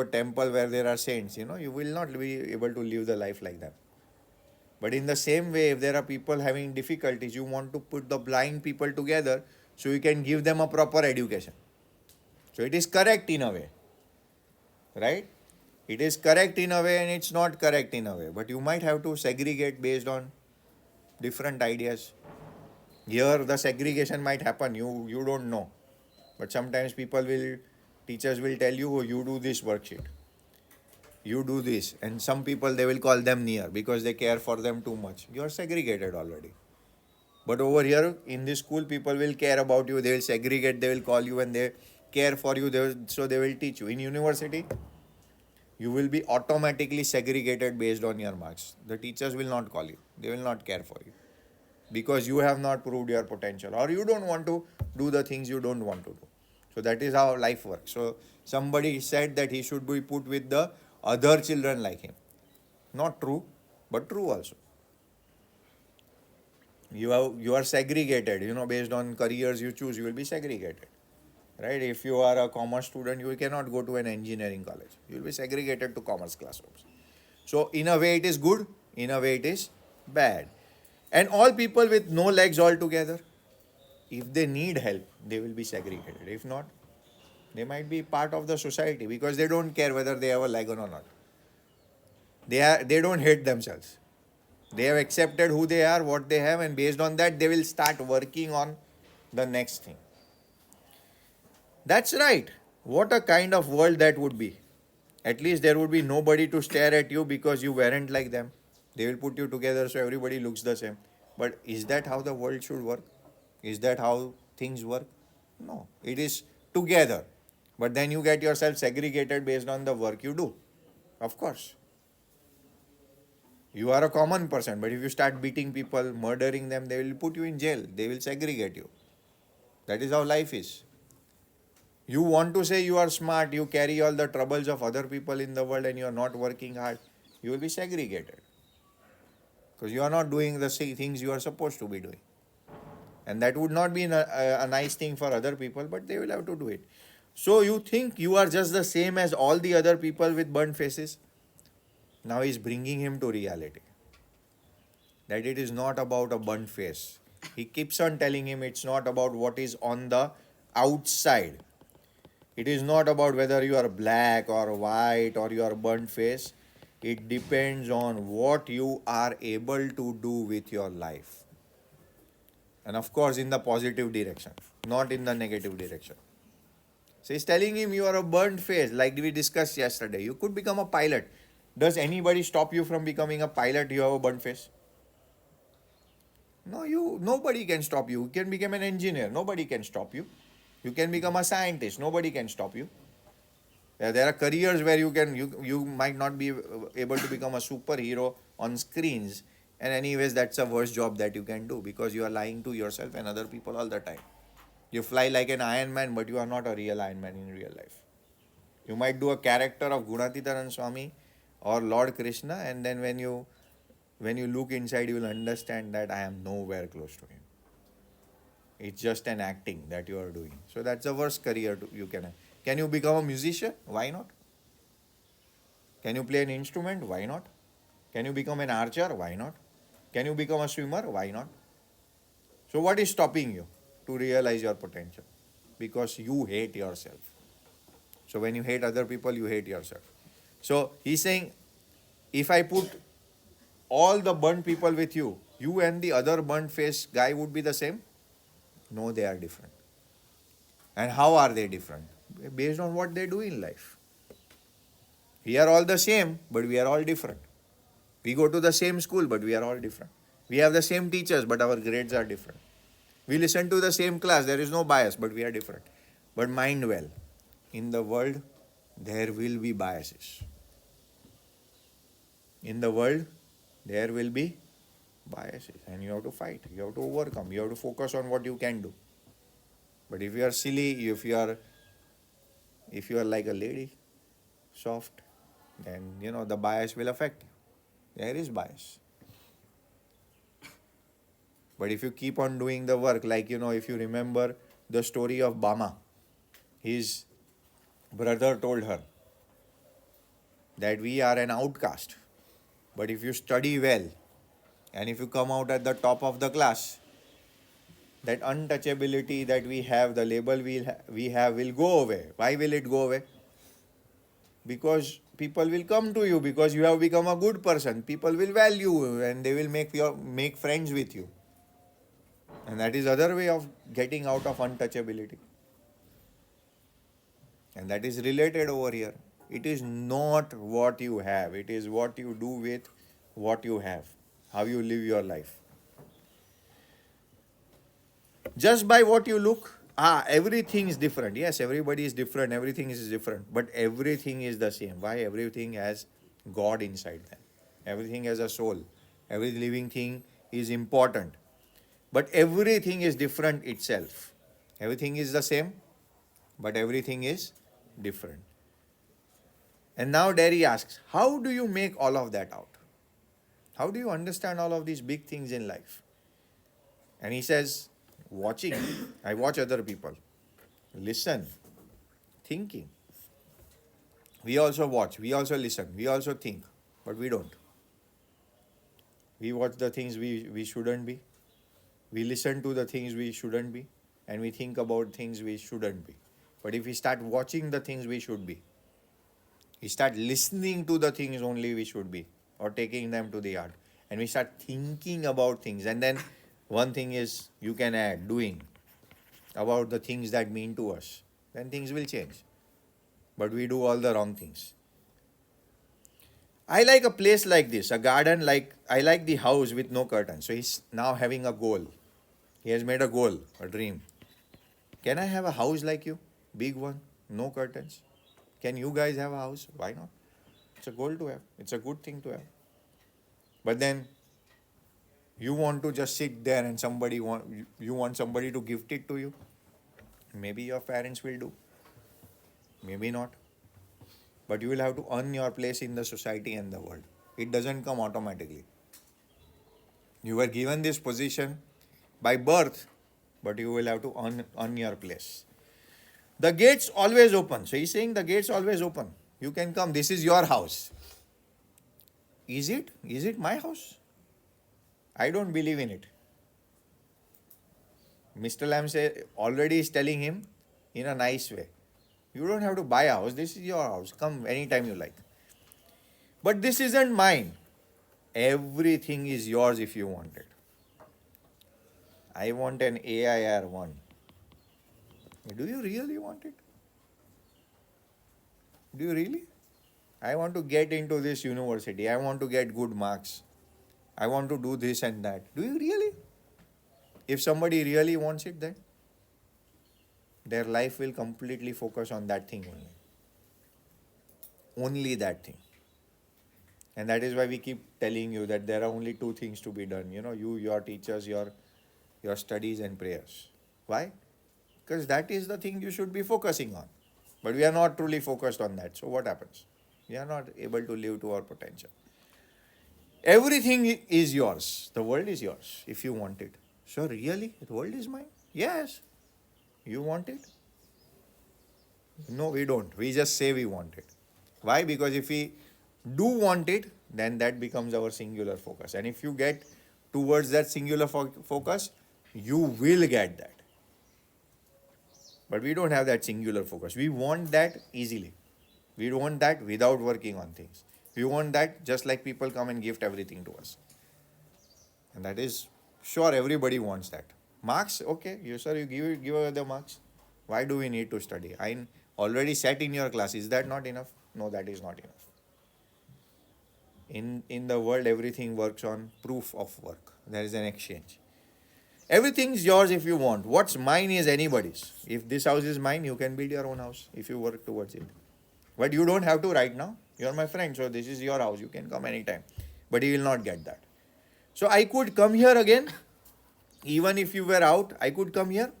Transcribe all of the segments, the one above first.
a temple where there are saints, you will not be able to live the life like that. But in the same way, if there are people having difficulties, you want to put the blind people together so you can give them a proper education. So it is correct in a way, right? It is correct in a way and it's not correct in a way. But you might have to segregate based on different ideas. Here, the segregation might happen. You don't know. But sometimes teachers will tell you, oh, you do this worksheet, you do this. And some people, they will call them near because they care for them too much. You are segregated already. But over here in this school, people will care about you. They will segregate. They will call you and they care for you. So they will teach you. In university, you will be automatically segregated based on your marks. The teachers will not call you. They will not care for you because you have not proved your potential or you don't want to do the things you don't want to do. So that is how life works. So somebody said that he should be put with the other children like him. Not true, but true also. You are segregated, based on careers you choose, you will be segregated. Right? If you are a commerce student, you cannot go to an engineering college. You will be segregated to commerce classrooms. So in a way it is good, in a way it is bad. And all people with no legs altogether, if they need help, they will be segregated. If not, they might be part of the society because they don't care whether they have a leg or not. They don't hate themselves. They have accepted who they are, what they have, and based on that, they will start working on the next thing. That's right. What a kind of world that would be. At least there would be nobody to stare at you because you weren't like them. They will put you together so everybody looks the same. But is that how the world should work? Is that how things work? No. It is together. But then you get yourself segregated based on the work you do. Of course. You are a common person, but if you start beating people, murdering them, they will put you in jail. They will segregate you. That is how life is. You want to say you are smart, you carry all the troubles of other people in the world and you are not working hard, you will be segregated. Because you are not doing the things you are supposed to be doing. And that would not be a nice thing for other people, but they will have to do it. So you think you are just the same as all the other people with burnt faces? Now he's bringing him to reality. That it is not about a burnt face. He keeps on telling him it's not about what is on the outside. It is not about whether you are black or white or you are burnt face. It depends on what you are able to do with your life. And of course, in the positive direction, not in the negative direction. So he's telling him you are a burnt face, like we discussed yesterday. You could become a pilot. Does anybody stop you from becoming a pilot? You have a burnt face. No, nobody can stop you. You can become an engineer. Nobody can stop you. You can become a scientist. Nobody can stop you. There are careers where you might not be able to become a superhero on screens. And anyways, that's a worst job that you can do because you are lying to yourself and other people all the time. You fly like an Iron Man, but you are not a real Iron Man in real life. You might do a character of Gunatitaran Swami or Lord Krishna, and then when you look inside, you will understand that I am nowhere close to him. It's just an acting that you are doing. So that's the worst career you can have. Can you become a musician? Why not? Can you play an instrument? Why not? Can you become an archer? Why not? Can you become a swimmer? Why not? So what is stopping you to realize your potential? Because you hate yourself. So when you hate other people, you hate yourself. So he's saying, if I put all the burnt people with you, you and the other burnt face guy would be the same? No, they are different. And how are they different? Based on what they do in life. We are all the same, but we are all different. We go to the same school, but we are all different. We have the same teachers, but our grades are different. We listen to the same class, there is no bias, but we are different. But mind well, in the world, there will be biases. In the world, there will be biases, and you have to fight, you have to overcome, you have to focus on what you can do. But if you are silly, if you are like a lady, soft, then the bias will affect you. There is bias. But if you keep on doing the work, like if you remember the story of Bama, his brother told her that we are an outcast. But if you study well and if you come out at the top of the class, that untouchability that we have, the label we have will go away. Why will it go away? Because people will come to you because you have become a good person. People will value you and they will make friends with you. And that is other way of getting out of untouchability. And that is related over here. It is not what you have, it is what you do with what you have, how you live your life. Just by what you look, everything is different. Yes, everybody is different, everything is different, but everything is the same. Why? Everything has God inside them. Everything has a soul. Every living thing is important. But everything is different itself. Everything is the same, but everything is different. And now Derry asks, how do you make all of that out? How do you understand all of these big things in life? And he says, watching. I watch other people. Listen. Thinking. We also watch. We also listen. We also think. But we don't. We watch the things we shouldn't be. We listen to the things we shouldn't be. And we think about things we shouldn't be. But if we start watching the things we should be, we start listening to the things only we should be, or taking them to the yard, and we start thinking about things, and then one thing is you can add doing about the things that mean to us, then things will change. But we do all the wrong things. I like a place like this, a garden. Like I like the house with no curtains. So he's now having a goal. He has made a goal, a dream. Can I have a house like you? Big one, no curtains. Can you guys have a house? Why not? It's a goal to have. It's a good thing to have. But then you want to just sit there and you want somebody to gift it to you. Maybe your parents will do. Maybe not. But you will have to earn your place in the society and the world. It doesn't come automatically. You were given this position by birth, but you will have to earn your place. The gates always open. So he's saying the gates always open. You can come. This is your house. Is it? Is it my house? I don't believe in it. Mr. Lam already is telling him in a nice way. You don't have to buy a house. This is your house. Come anytime you like. But this isn't mine. Everything is yours if you want it. I want an AIR1. Do you really want it? Do you really? I want to get into this university. I want to get good marks. I want to do this and that. Do you really? If somebody really wants it, then their life will completely focus on that thing only. Only that thing. And that is why we keep telling you that there are only two things to be done. You, your teachers, your studies and prayers. Why? Because that is the thing you should be focusing on. But we are not truly focused on that. So what happens? We are not able to live to our potential. Everything is yours. The world is yours if you want it. So really? The world is mine? Yes. You want it? No, we don't. We just say we want it. Why? Because if we do want it, then that becomes our singular focus. And if you get towards that singular focus, you will get that. But we don't have that singular focus. We want that easily. We want that without working on things. We want that just like people come and gift everything to us. And that is, sure, everybody wants that. Marks, okay, you give away the marks. Why do we need to study? I already sat in your class. Is that not enough? No, that is not enough. In the world, everything works on proof of work. There is an exchange. Everything is yours if you want. What's mine is anybody's. If this house is mine, you can build your own house if you work towards it. But you don't have to right now. You're my friend, so this is your house. You can come anytime. But you will not get that. So I could come here again. Even if you were out, I could come here.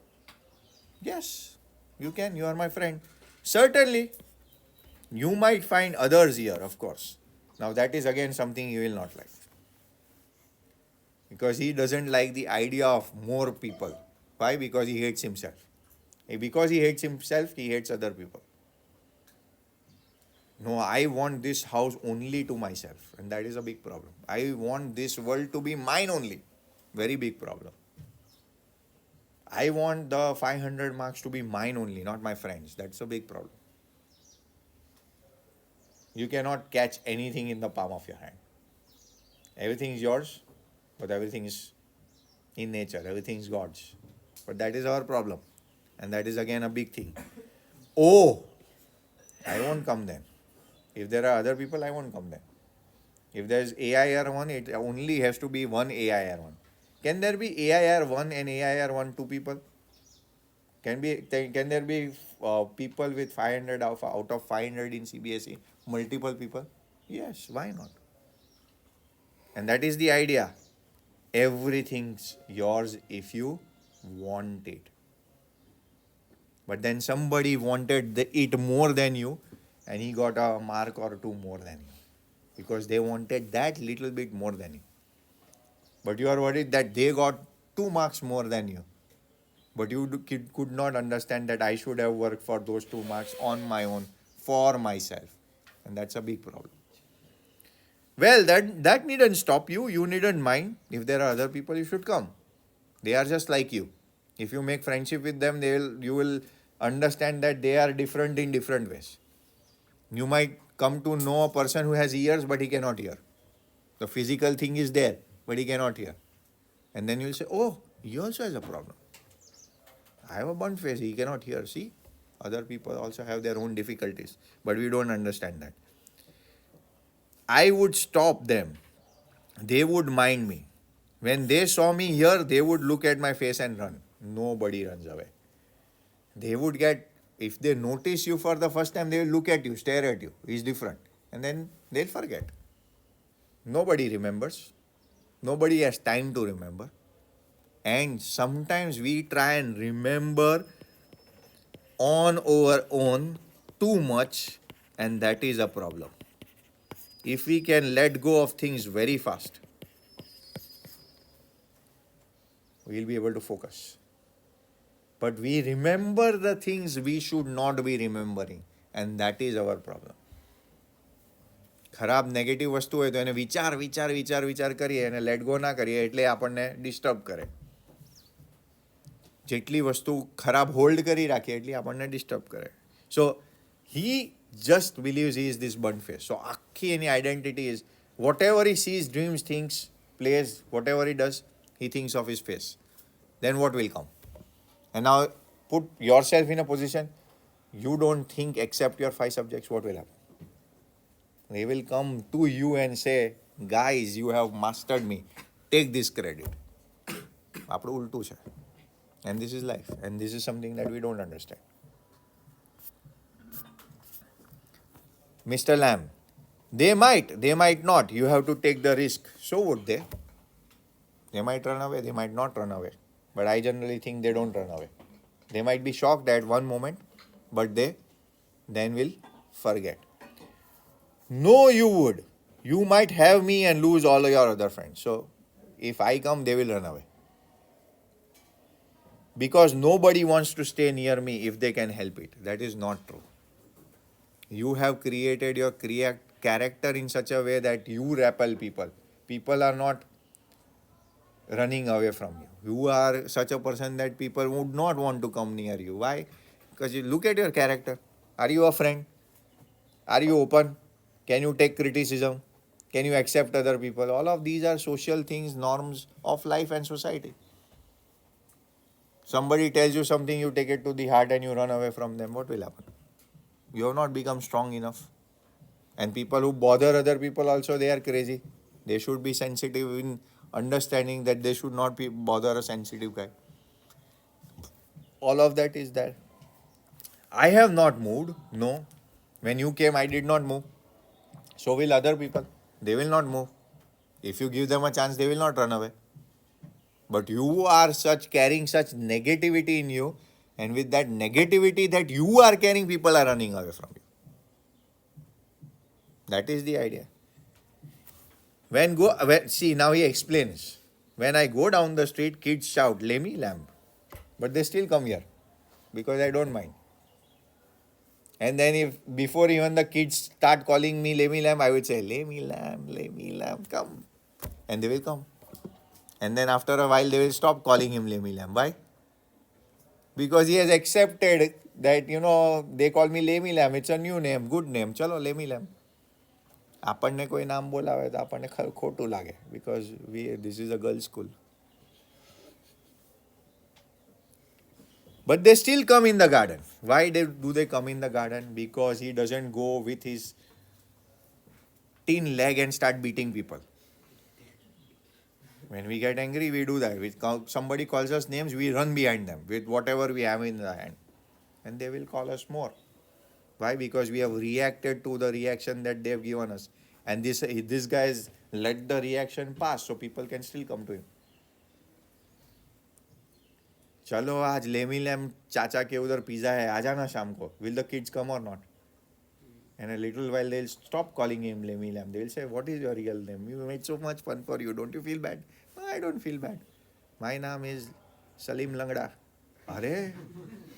Yes, you can. You are my friend. Certainly, you might find others here, of course. Now that is again something you will not like. Because he doesn't like the idea of more people. Why? Because he hates himself. Because he hates himself, he hates other people. No, I want this house only to myself, and that is a big problem. I want this world to be mine only. Very big problem. I want the 500 marks to be mine only, not my friends. That's a big problem. You cannot catch anything in the palm of your hand. Everything is yours, but everything is in nature. Everything is God's. But that is our problem. And that is again a big thing. Oh, I won't come then. If there are other people, I won't come then. If there is AIR1, it only has to be one AIR1. Can there be AIR1 and AIR1 two people? Can there be people with 500 out of 500 in CBSE? Multiple people? Yes, why not? And that is the idea. Everything's yours if you want it. But then somebody wanted it more than you, and he got a mark or two more than you. Because they wanted that little bit more than you. But you are worried that they got 2 marks more than you. But you could not understand that I should have worked for those 2 marks on my own, for myself. And that's a big problem. Well, that needn't stop you. You needn't mind. If there are other people, you should come. They are just like you. If you make friendship with them, you will understand that they are different in different ways. You might come to know a person who has ears, but he cannot hear. The physical thing is there, but he cannot hear. And then you'll say, oh, he also has a problem. I have a burnt face, he cannot hear. See, other people also have their own difficulties, but we don't understand that. I would stop them. They would mind me. When they saw me here, they would look at my face and run. Nobody runs away. They would get, if they notice you for the first time, they will look at you, stare at you. He's different. And then they'll forget. Nobody remembers. Nobody has time to remember. And sometimes we try and remember on our own too much, and that is a problem. If we can let go of things very fast, we'll be able to focus. But we remember the things we should not be remembering, and that is our problem. ખરાબ negative વસ્તુ હોય તો એને વિચાર કરીએ અને let go ના કરીએ એટલે આપણને ડિસ્ટર્બ કરે. જેટલી વસ્તુ ખરાબ હોલ્ડ કરી રાખીએ એટલી આપણને ડિસ્ટર્બ કરે. સો he just believes he is this burnt face. So આખી એની identity is whatever he sees, dreams, thinks, plays, whatever he does, he thinks of his face. Then what will come? And now put yourself in a position, you don't think except your 5 subjects, what will happen? They will come to you and say, guys, you have mastered me. Take this credit. આપણું ઉલટું છે. And this is life. And this is something that we don't understand. Mr. Lamb, they might not. You have to take the risk. So would they. They might run away, they might not run away. But I generally think they don't run away. They might be shocked at one moment, but they then will forget. No, you would. You might have me and lose all of your other friends. So if I come, they will run away. Because nobody wants to stay near me if they can help it. That is not true. You have created your character in such a way that you repel people. People are not running away from you. You are such a person that people would not want to come near you. Why? Because you look at your character. Are you a friend? Are you open? Can you take criticism? Can you accept other people? All of these are social things, norms of life and society. Somebody tells you something, you take it to the heart and you run away from them. What will happen? You have not become strong enough. And people who bother other people also, they are crazy. They should be sensitive in understanding that they should not bother a sensitive guy. All of that is there. I have not moved. No. When you came, I did not move. So will other people. They will not move. If you give them a chance, they will not run away. But you are carrying such negativity in you, and with that negativity that you are carrying, people are running away from you. That is the idea. See, now he explains. When I go down the street, kids shout, "Lemmy, lamb." But they still come here because I don't mind. And then if before even the kids start calling me Lemmy Lamb, I would say, Lemmy Lamb, come. And they will come. And then after a while, they will stop calling him Lemmy Lamb. Why? Because he has accepted that, they call me Lemmy Lamb. It's a new name, good name. Chalo, Lemmy Lamb. આપણને કોઈ નામ બોલાવે તો આપણને ખોટું લાગે because this is a girls school. But they still come in the garden. Why do they come in the garden? Because he doesn't go with his tin leg and start beating people. When we get angry, we do that. Somebody calls us names, we run behind them with whatever we have in the hand. And they will call us more. Why? Because we have reacted to the reaction that they have given us. And this guy has let the reaction pass so people can still come to him. चलो आज lemme lamb चाचा के उधर pizza है आ जाना शाम को. Will the kids come or not? And a little while they'll stop calling him Lemmy Lamb. They will say, what is your real name? You made so much fun for you. Don't you feel bad? No, I don't feel bad. My name is Salim Langda. Are,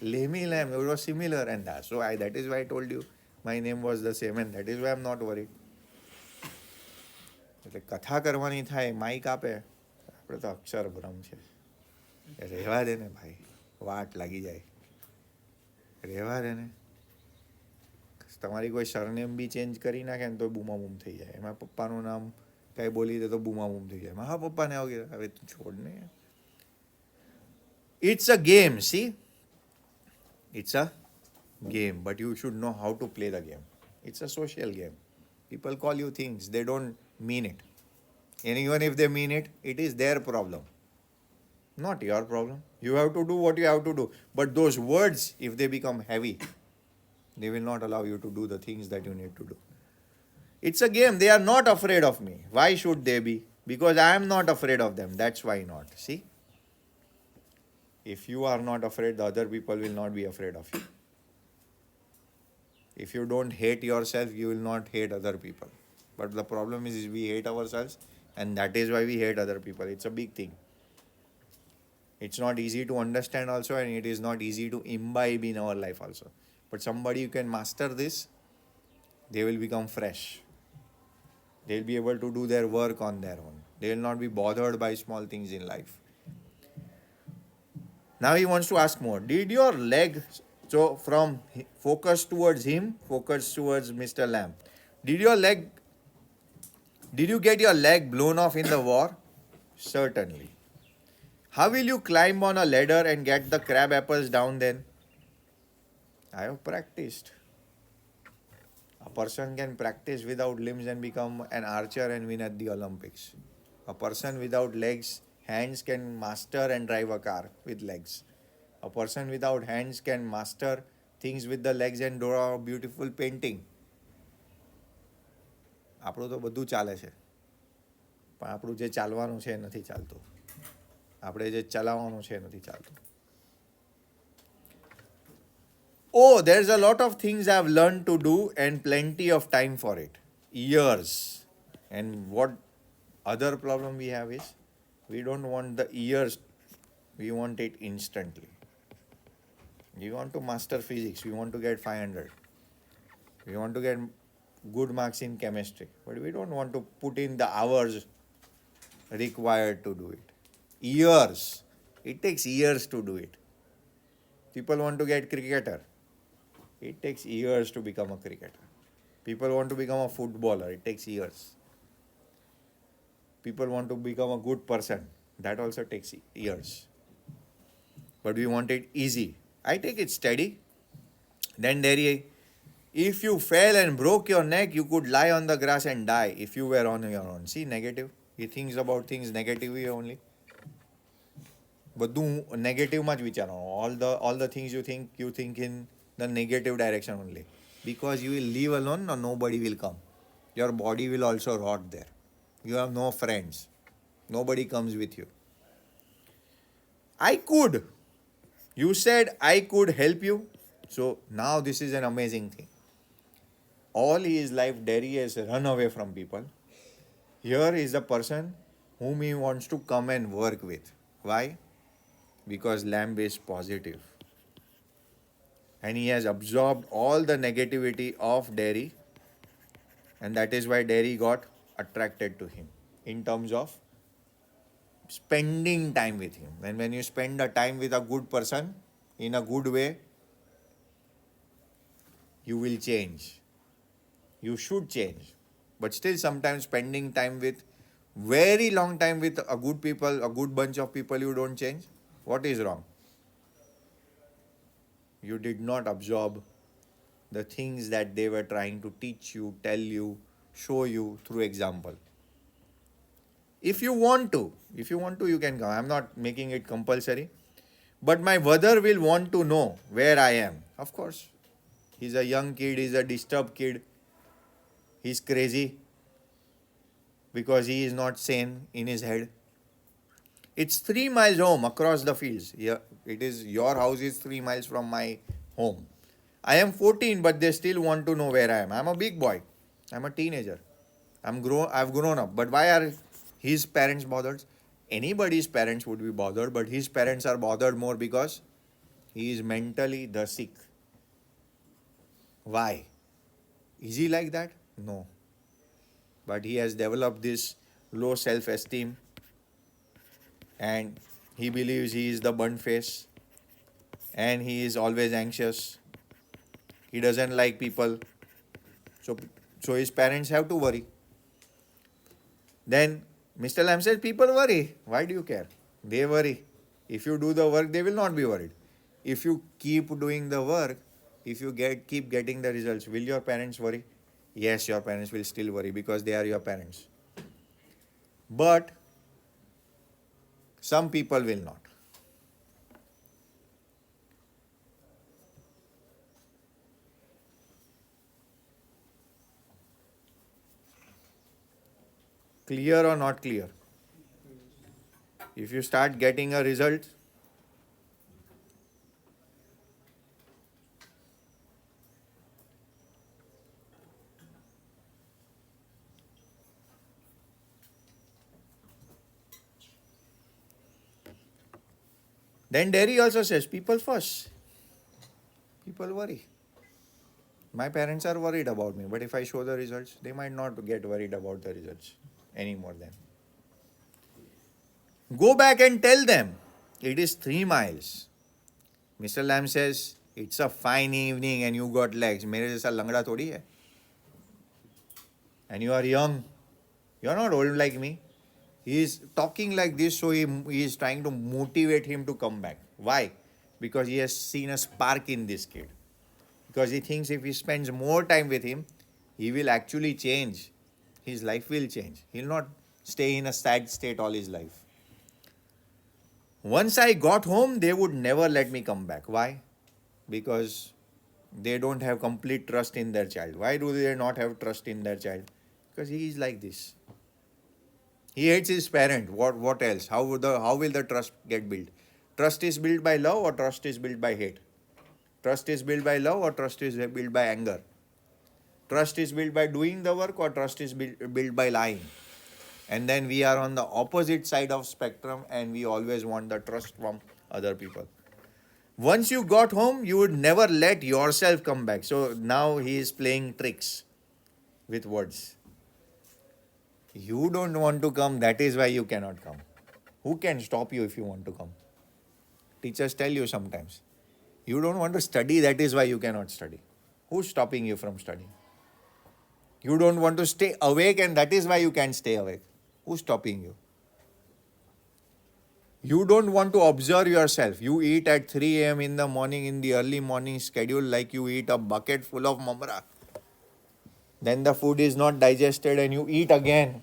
Lemmy Lamb, it was similar. And that is why I told you my name was the same. And that is why I'm not worried. એટલે કથા કરવાની થાય Mike આપે આપણે તો અક્ષર ભ્રમ છે રહેવા દે ને ભાઈ વાટ લાગી જાય રહેવા દે ને તમારી કોઈ સરનેમ બી ચેન્જ કરી નાખે ને તો બૂમાબૂમ થઈ જાય એમાં પપ્પાનું નામ કાંઈ બોલી દે તો બૂમાબૂમ થઈ જાય હા પપ્પાને આવું કીધું હવે તું છોડ ને it's a game see it's a game but you should know how to play the game. It's a social game. People call you things, they don't mean it. And even if they mean it, it is their problem, not your problem. You have to do what you have to do. But those words, if they become heavy, they will not allow you to do the things that you need to do. It's a game. They are not afraid of me. Why should they be? Because I am not afraid of them. That's why not. See? If you are not afraid, the other people will not be afraid of you. If you don't hate yourself, you will not hate other people. But the problem is we hate ourselves, and that is why we hate other people. It's a big thing. It's not easy to understand also, and it is not easy to imbibe in our life also. But somebody who can master this, they will become fresh. They'll be able to do their work on their own. They will not be bothered by small things in life. Now he wants to ask more. Did your leg, so from focus towards him, focus towards Mr. Lamb. Did you get your leg blown off in the war? Certainly. How will you climb on a ladder and get the crab apples down then? I have practiced. A person can practice without limbs and become an archer and win at the Olympics. A person without legs, hands can master and drive a car with legs. A person without hands can master things with the legs and draw a beautiful painting. આપણું તો બધું ચાલે છે પણ આપણું જે ચાલવાનું છે નથી ચાલતું. આપણે જે ચલાવવાનું છે નથી ચાલતું. Oh, there's a lot of things I've learned to do and plenty of time for it. Years. And what other problem we have is we don't want the years, we want it instantly. We want to master physics, we want to get 500. We want to get good marks in chemistry, but we don't want to put in the hours required to do it. Years. It takes years to do it. People want to get cricketer. It takes years to become a cricketer. People want to become a footballer. It takes years. People want to become a good person. That also takes years. But we want it easy. I take it steady. Then if you fell and broke your neck, you could lie on the grass and die if you were on your own. See, negative. He thinks about things negatively only. બધું નેગેટિવમાં જ વિચારવાનું. All the things you think in the negative direction only. Because you will live alone, or nobody will come. Your body will also rot there. You have no friends. Nobody comes with you. I could. You said I could help you. So now this is an amazing thing. All his life, Derry has run away from people. Here is a person whom he wants to come and work with. Why? Because Lamb is positive. and he has absorbed all the negativity of dairy, and that is why dairy got attracted to him in terms of spending time with him. And when you spend a time with a good person in a good way, you will change. You should change. But still, sometimes spending time with very long time with a good people, a good bunch of people, you don't change. What is wrong? You did not absorb the things that they were trying to teach you, tell you, show you through example. If you want to, you can come. I'm not making it compulsory. But my brother will want to know where I am. Of course. He's a young kid, he's a disturbed kid. He's crazy because he is not sane in his head. It's 3 miles home across the fields. Yeah, it is your house is 3 miles from my home. I am 14, but they still want to know where I am. I'm a big boy. I'm a teenager. I've grown up. But why are his parents bothered? Anybody's parents would be bothered, but his parents are bothered more because he is mentally the sick. Why? Is he like that? No. But he has developed this low self-esteem, and he believes he is the burnt face, and he is always anxious. He doesn't like people. So, so his parents have to worry. Then Mr. Lam says, people worry. Why do you care? They worry. If you do the work, they will not be worried. If you keep doing the work, if you keep getting the results, will your parents worry? Yes, your parents will still worry because they are your parents. But some people will not. Clear or not clear? If you start getting a result, then Derry also says, people first. People worry. My parents are worried about me, but if I show the results, they might not get worried about the results anymore then. Go back and tell them it is 3 miles. Mr. Lam says, it's a fine evening and you got legs. मेरे जैसा लंगड़ा थोड़ी है. And you are young. You are not old like me. He is talking like this, so he is trying to motivate him to come back. Why? Because he has seen a spark in this kid. Because he thinks if he spends more time with him, he will actually change. His life will change. He will not stay in a sad state all his life. Once I got home, they would never let me come back. Why? Because they don't have complete trust in their child. Why do they not have trust in their child? Because he is like this. He hates his parent. What else? How will the trust get built? Trust is built by love or trust is built by hate? Trust is built by love or trust is built by anger? Trust is built by doing the work or trust is built by lying? And then we are on the opposite side of spectrum and we always want the trust from other people. Once you got home, you would never let yourself come back. So now he is playing tricks with words. You don't want to come, that is why you cannot come. Who can stop you if you want to come? Teachers tell you sometimes. You don't want to study, that is why you cannot study. Who's stopping you from studying? You don't want to stay awake and that is why you can't stay awake. Who's stopping you? You don't want to observe yourself. You eat at 3 a.m. in the morning, in the early morning schedule, like you eat a bucket full of mamra. Then the food is not digested and you eat again.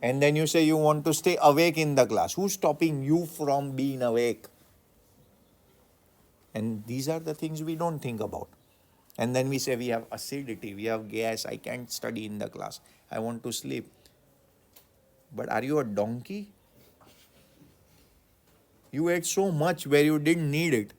And then you say you want to stay awake in the class. Who's stopping you from being awake? And these are the things we don't think about. And then we say we have acidity, we have gas, I can't study in the class, I want to sleep. But are you a donkey? You ate so much where you didn't need it.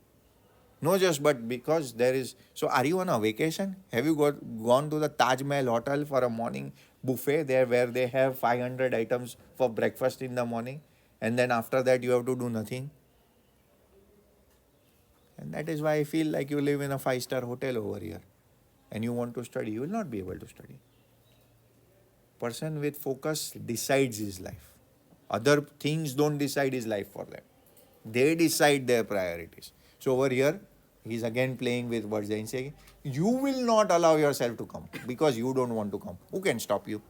No, just but because there is. So are you on a vacation? Have you gone to the Taj Mahal Hotel for a morning buffet there where they have 500 items for breakfast in the morning? And then after that you have to do nothing? And that is why I feel like you live in a 5-star hotel over here and you want to study, you will not be able to study. Person with focus decides his life. Other things don't decide his life for them. They decide their priorities. So over here, he's again playing with words and saying, you will not allow yourself to come because you don't want to come. Who can stop you?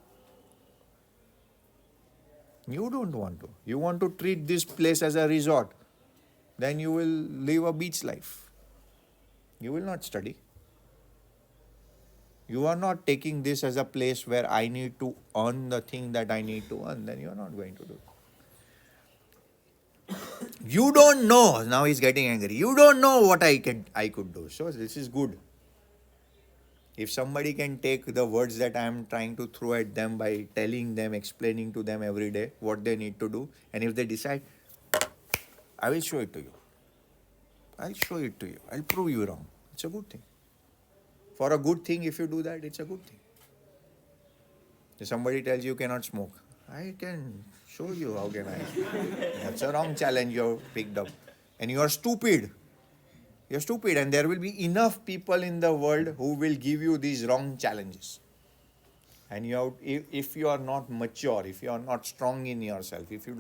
You don't want to. You want to treat this place as a resort. Then you will live a beach life. You will not study. You are not taking this as a place where I need to earn the thing that I need to earn. Then you are not going to do. You don't know. Now he's getting angry. You don't know what I could do. So this is good. If somebody can take the words that I am trying to throw at them by telling them, explaining to them every day what they need to do, and if they decide, I will show it to you. I'll show it to you. I'll prove you wrong. It's a good thing. For a good thing, if you do that, it's a good thing. If somebody tells you cannot smoke, I can show you how can I. That's a wrong challenge you have picked up. And you are stupid. You're stupid, and there will be enough people in the world who will give you these wrong challenges. And if you are not mature, if you are not strong in yourself, if you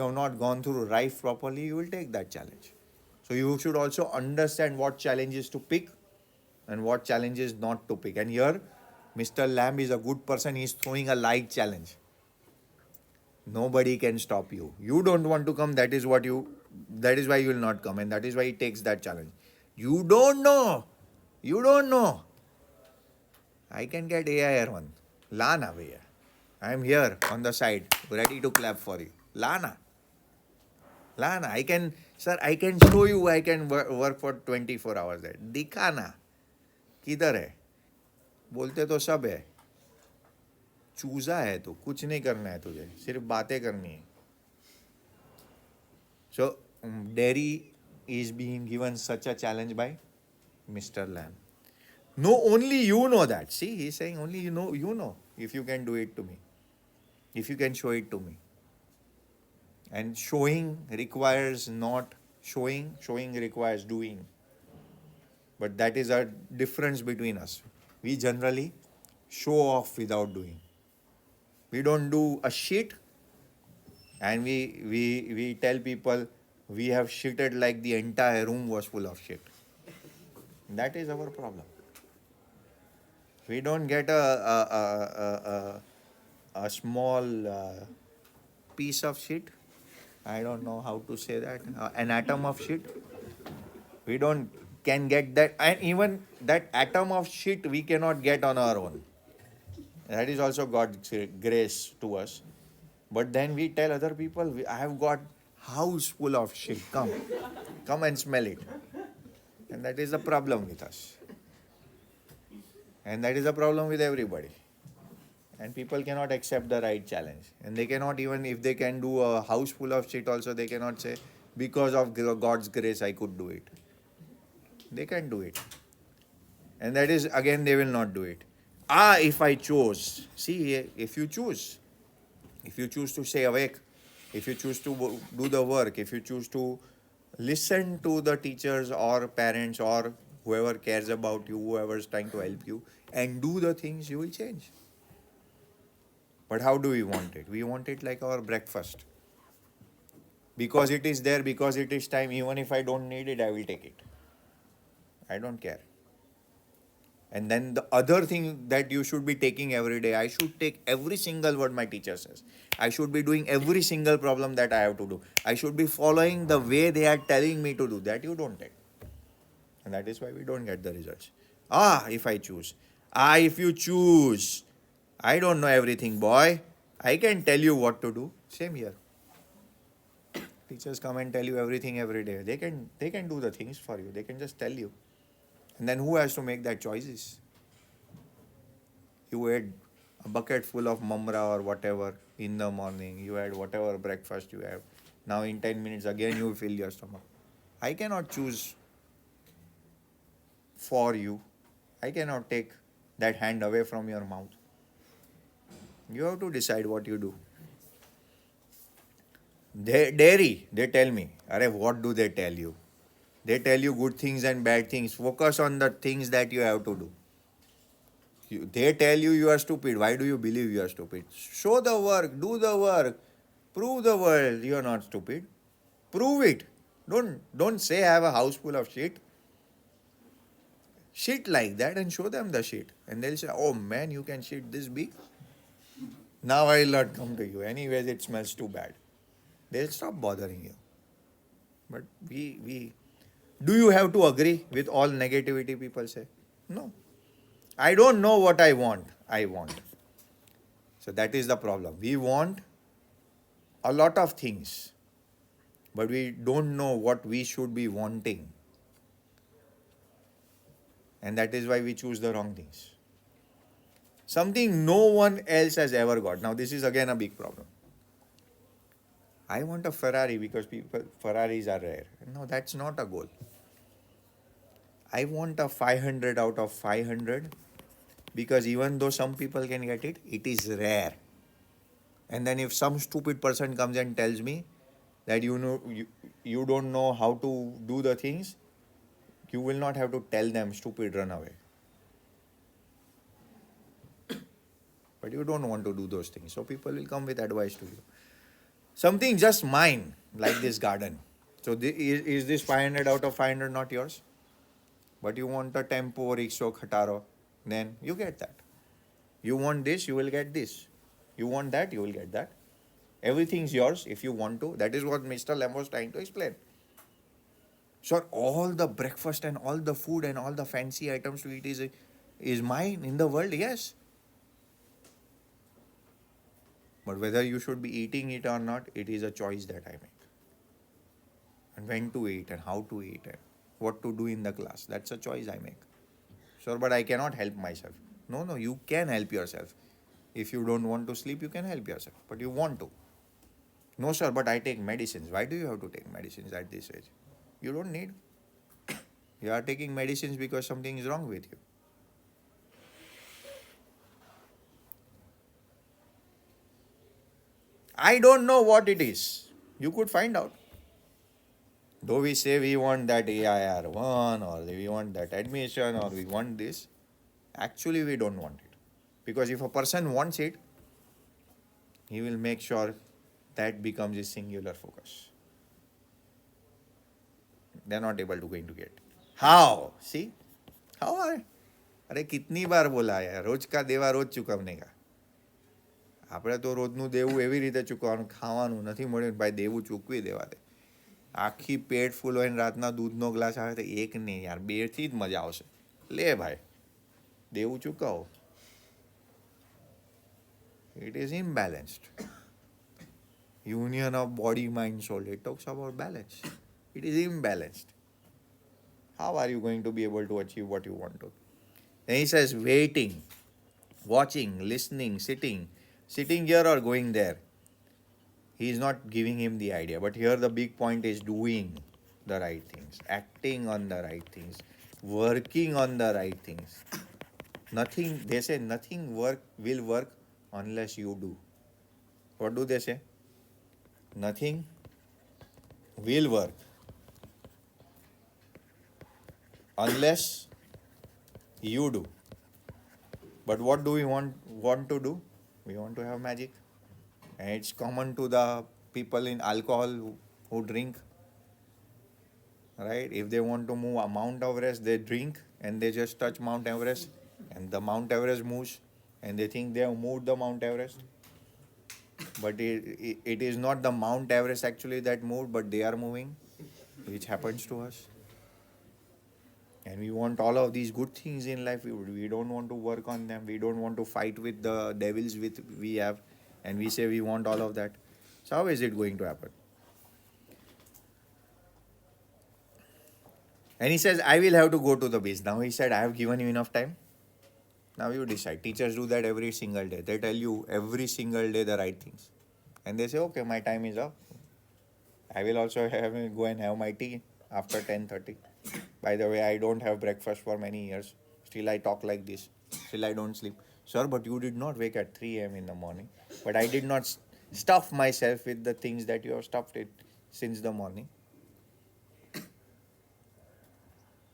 have not gone through life properly, you will take that challenge. So you should also understand what challenges to pick and what challenges not to pick. And here, Mr. Lamb is a good person. He is throwing a light challenge. Nobody can stop you. You don't want to come. That is why you will not come. And that is why he takes that challenge. You don't know. You don't know. I can get AIR1. Lana, bhaiya. I am here on the side, ready to clap for you. Lana. I can show you I can work for 24 hours there. दिखाना किधर है? बोलते तो सब है. चूजा है तो कुछ नहीं करना है तुझे, सिर्फ बातें करनी है. So Derry is being given such a challenge by Mr. Lamb. No, only you know that. See, he's saying only you know if you can do it to me, if you can show it to me. And showing requires not showing requires doing. But that is a difference between us. We generally show off without doing. We don't do a shit, and we tell people we have shitted like the entire room was full of shit. That is our problem. We don't get a small piece of shit. I don't know how to say that. An atom of shit. We can get that, and even that atom of shit we cannot get on our own. That is also God's grace to us. But then we tell other people, I have got house full of shit. Come and smell it. And that is the problem with us. And that is the problem with everybody. And people cannot accept the right challenge. And they cannot, even if they can do a house full of shit also, they cannot say, because of God's grace, I could do it. They can do it. And that is, again, they will not do it. If I chose. See, if you choose to stay awake, if you choose to do the work, if you choose to listen to the teachers or parents or whoever cares about you, whoever is trying to help you, and do the things, you will change. But how do we want it? We want it like our breakfast. Because it is there, because it is time, even if I don't need it, I will take it. I don't care. And then the other thing that you should be taking every day, I should take every single word my teacher says. I should be doing every single problem that I have to do. I should be following the way they are telling me to do. That you don't take. And that is why we don't get the results. If I choose. If you choose. I don't know everything, boy. I can tell you what to do. Same here. Teachers come and tell you everything every day. They can do the things for you. They can just tell you. And then who has to make that choices? You ate a bucket full of mamra or whatever in the morning. You had whatever breakfast you have. Now in 10 minutes again you fill your stomach. I cannot choose for you. I cannot take that hand away from your mouth. You have to decide what you do. Dairy, they tell me. What do they tell you? They tell you good things and bad things. Focus on the things that you have to do. They tell you you are stupid. Why do you believe you are stupid? Show the work, do the work, prove the world you are not stupid. Prove it. Don't say I have a house full of shit. Shit like that and show them the shit. And they'll say, oh man, you can shit this big? Now I'll not come to you. Anyways, it smells too bad. They'll stop bothering you. But we do you have to agree with all negativity people say? No. I don't know what I want. I want. So that is the problem. We want a lot of things, but we don't know what we should be wanting. And that is why we choose the wrong things. Something no one else has ever got. Now, this is again a big problem. I want a Ferrari because Ferraris are rare. No, that's not a goal. I want a 500 out of 500 because even though some people can get it, it is rare. And then if some stupid person comes and tells me that you don't know how to do the things, you will not have to tell them, stupid, run away. But you don't want to do those things. So people will come with advice to you. Something just mine, like this garden. So is this 500 out of 500 not yours? But you want a tempo, rickshaw, khataro, then you get that. You want this, you will get this. You want that, you will get that. Everything's yours if you want to. That is what Mr. Lem was trying to explain. So all the breakfast and all the food and all the fancy items to eat is mine in the world, yes. But whether you should be eating it or not, it is a choice that I make. And when to eat and how to eat and what to do in the class, that's a choice I make. Sure, but I cannot help myself. No, you can help yourself. If you don't want to sleep, you can help yourself. But you want to. No, sir, but I take medicines. Why do you have to take medicines at this age? You don't need. You are taking medicines because something is wrong with you. I don't know what it is. You could find out. Though we say we want that AIR1 or we want that admission or we want this, actually we don't want it. Because if a person wants it, he will make sure that becomes his singular focus. They're not able to going to get. How? See? How are? अरे कितनी बार बोला है रोज का देवा रोज ચૂકવને का આપણે તો રોજનું દેવું એવી રીતે ચૂકવવાનું ખાવાનું નથી મળ્યું ભાઈ દેવું ચૂકવી દેવા દે આખી પેટ ફૂલ હોય ને રાતના દૂધનો ગ્લાસ આવે તો એક નહીં યાર બેથી જ મજા આવશે લે ભાઈ દેવું ચૂકવો It is imbalanced. Union of body, mind, soul. It talks about balance. It is imbalanced. How are you going to be able to achieve what you want to? Then he says waiting, watching, listening, sitting here or going there. He is not giving him the idea. But here the big point is doing the right things, acting on the right things, working on the right things. Nothing, they say nothing will work unless you do. What do they say? Nothing will work unless you do. But what do we want to do? We want to have magic. And it's common to the people in alcohol who drink. Right? If they want to move a Mount Everest, they drink and they just touch Mount Everest and the Mount Everest moves and they think they have moved the Mount Everest. But it is not the Mount Everest actually that moved, but they are moving, which happens to us. And we want all of these good things in life. We don't want to work on them. We don't want to fight with the devils we have. And we say we want all of that. So how is it going to happen? And he says, I will have to go to the beach. Now he said, I have given you enough time. Now you decide. Teachers do that every single day. They tell you every single day the right things. And they say, okay, my time is up. I will also go and have my tea after 10:30. By the way, I don't have breakfast for many years. Still I talk like this. Still I don't sleep. Sir, but you did not wake at 3 a.m. in the morning. But I did not stuff myself with the things that you have stuffed it since the morning.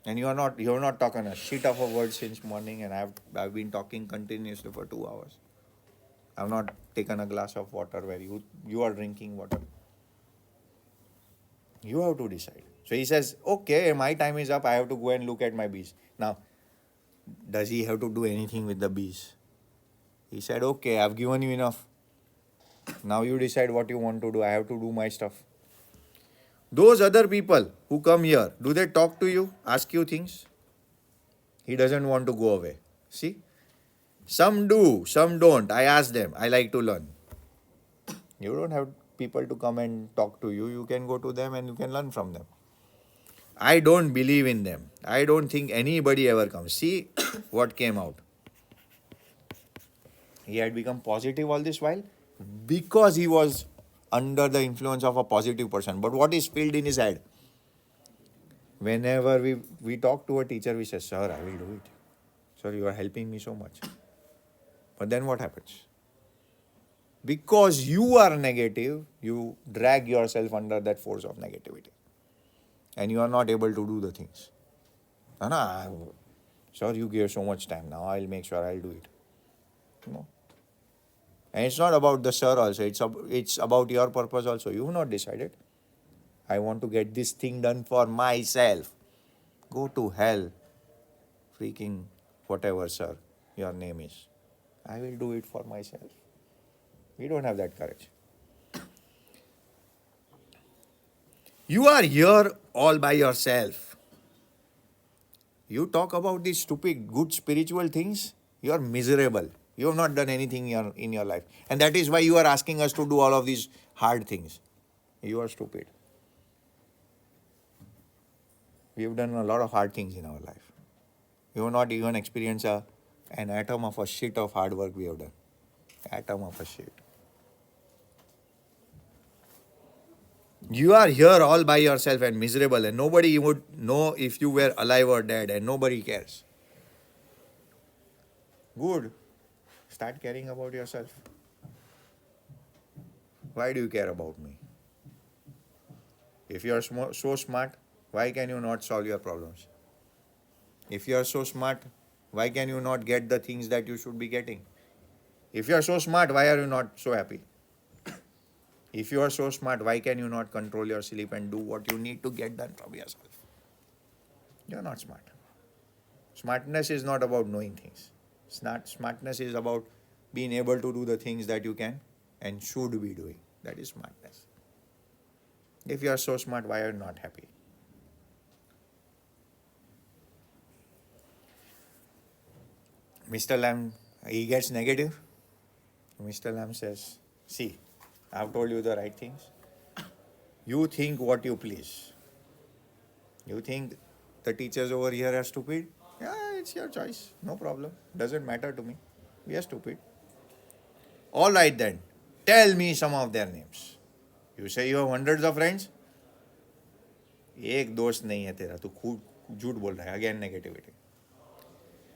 And you have not talked a shit of a word since morning, and I've been talking continuously for 2 hours. I've not taken a glass of water where you are drinking water. You have to decide. So he says, okay, my time is up. I have to go and look at my bees. Now, does he have to do anything with the bees? He said, okay, I've given you enough. Now you decide what you want to do. I have to do my stuff. Those other people who come here, do they talk to you, ask you things? He doesn't want to go away. See? Some do, some don't. I ask them. I like to learn. You don't have people to come and talk to you. You can go to them and you can learn from them. I don't believe in them. I don't think anybody ever comes. See what came out. He had become positive all this while because he was under the influence of a positive person. But what is filled in his head? Whenever we talk to a teacher, we say, sir, I will do it. Sir, you are helping me so much. But then what happens? Because you are negative, you drag yourself under that force of negativity. And you are not able to do the things. Sir, you gave so much time. Now I'll make sure I'll do it. No. And it's not about the sir also. It's about your purpose also. You have not decided. I want to get this thing done for myself. Go to hell. Freaking whatever, sir, your name is. I will do it for myself. We don't have that courage. You are here all by yourself. You talk about these stupid, good spiritual things, you are miserable. You have not done anything in your life. And that is why you are asking us to do all of these hard things. You are stupid. We have done a lot of hard things in our life. You have not even experienced an atom of a shit of hard work we have done. Atom of a shit. You are here all by yourself and miserable, and nobody would know if you were alive or dead, and nobody cares. Good. Start caring about yourself. Why do you care about me? If you are so smart, why can you not solve your problems? If you are so smart, why can you not get the things that you should be getting? If you are so smart, why are you not so happy? If you are so smart, why can you not control your sleep and do what you need to get done from yourself? You are not smart. Smartness is not about knowing things. Smartness is about being able to do the things that you can and should be doing. That is smartness. If you are so smart, why are you not happy? Mr. Lamb, he gets negative. Mr. Lamb says, see, I've told you the right things. You think what you please. You think the teachers over here are stupid? Yeah, it's your choice. No problem. Doesn't matter to me. We are stupid. All right then. Tell me some of their names. You say you have hundreds of friends? एक दोस्त नहीं है तेरा, तू खूब झूठ बोल रहा है. Again negativity.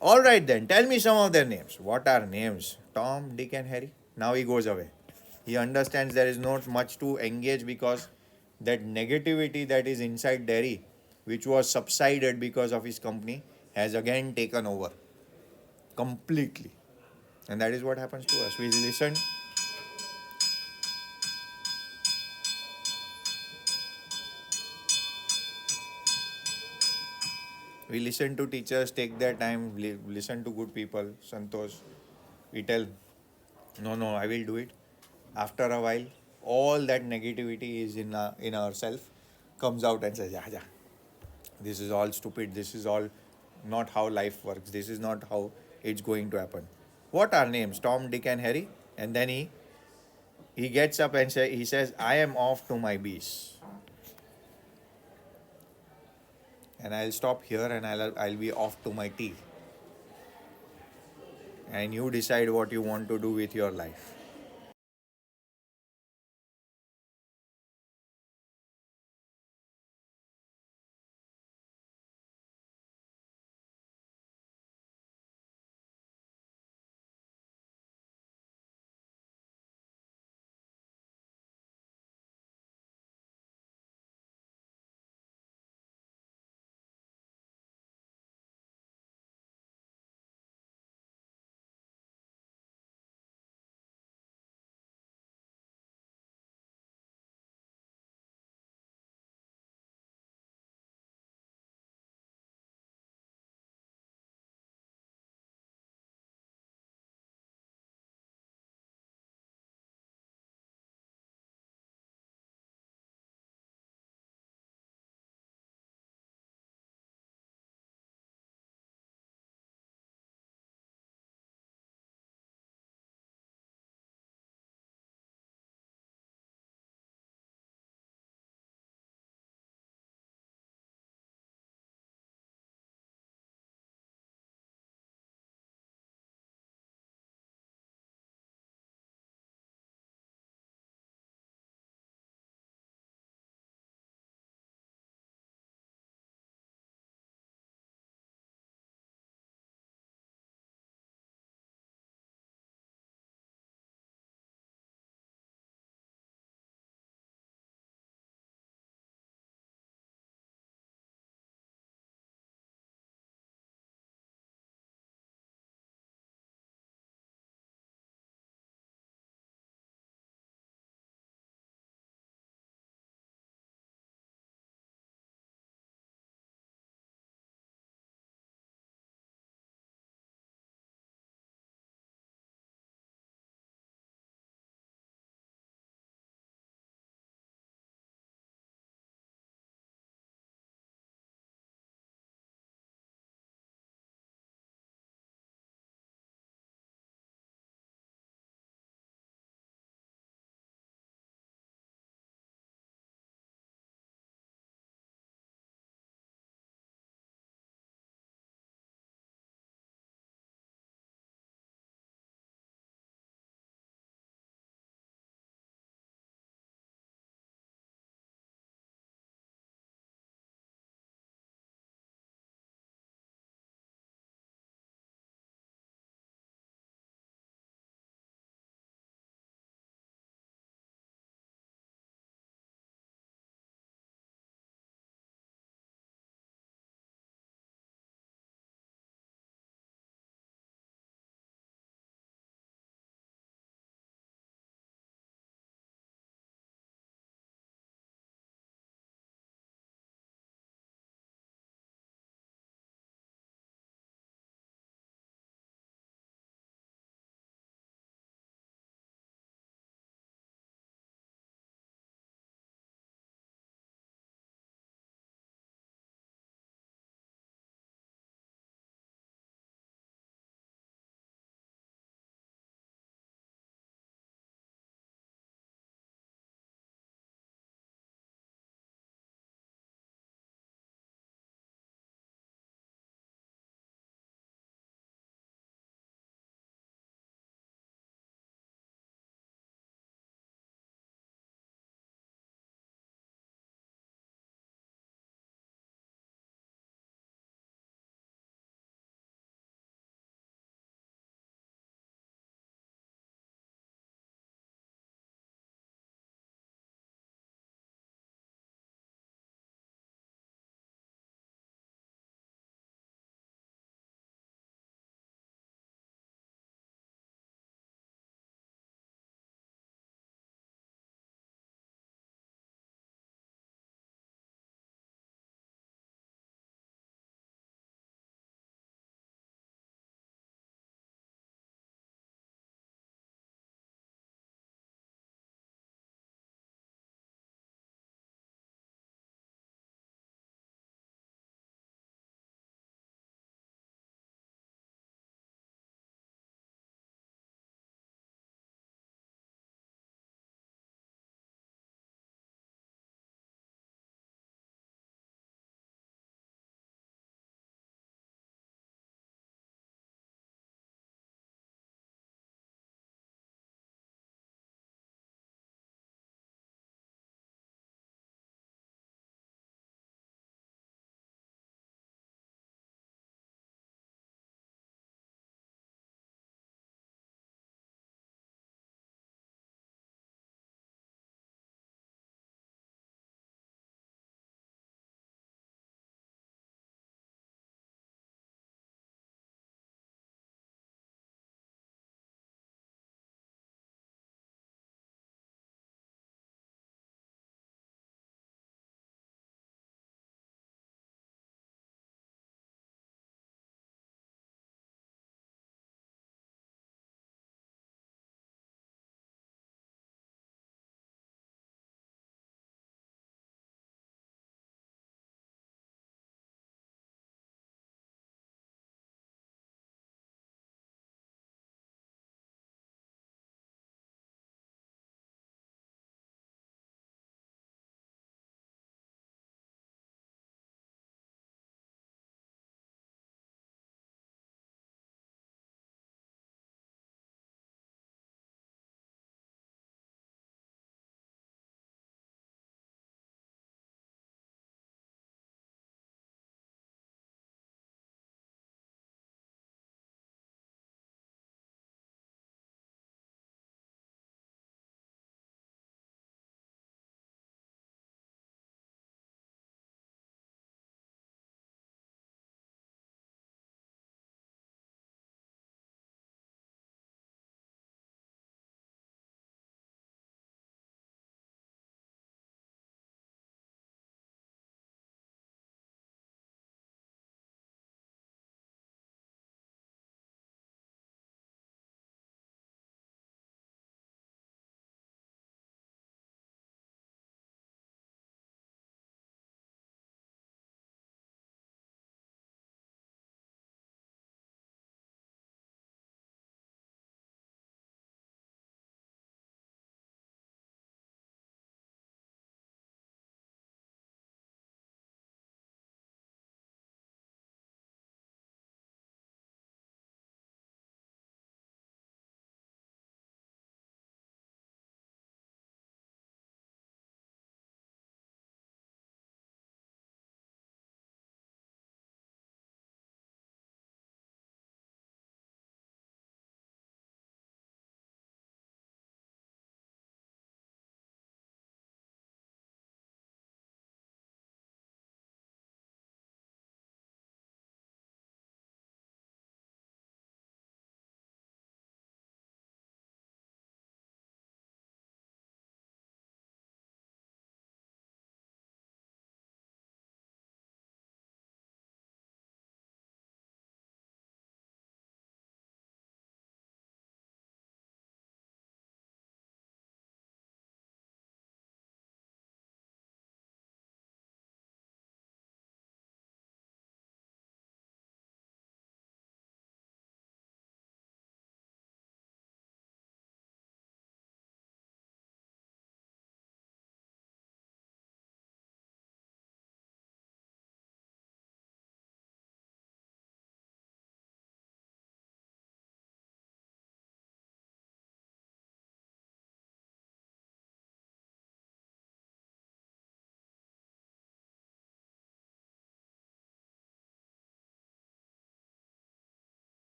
All right then, tell me some of their names. What are names? Tom, Dick and Harry. Now he goes away. He understands there is not much to engage because that negativity that is inside Derry, which was subsided because of his company, has again taken over completely. And that is what happens to us. We listen to teachers, take their time, listen to good people, Santosh. We tell, no, I will do it. After a while, all that negativity is in ourselves, comes out and says, yeah, this is all stupid. This is all not how life works. This is not how it's going to happen. What are names? Tom, Dick and Harry. And then he gets up and he says, I am off to my bees. And I'll stop here and I'll be off to my tea. And you decide what you want to do with your life.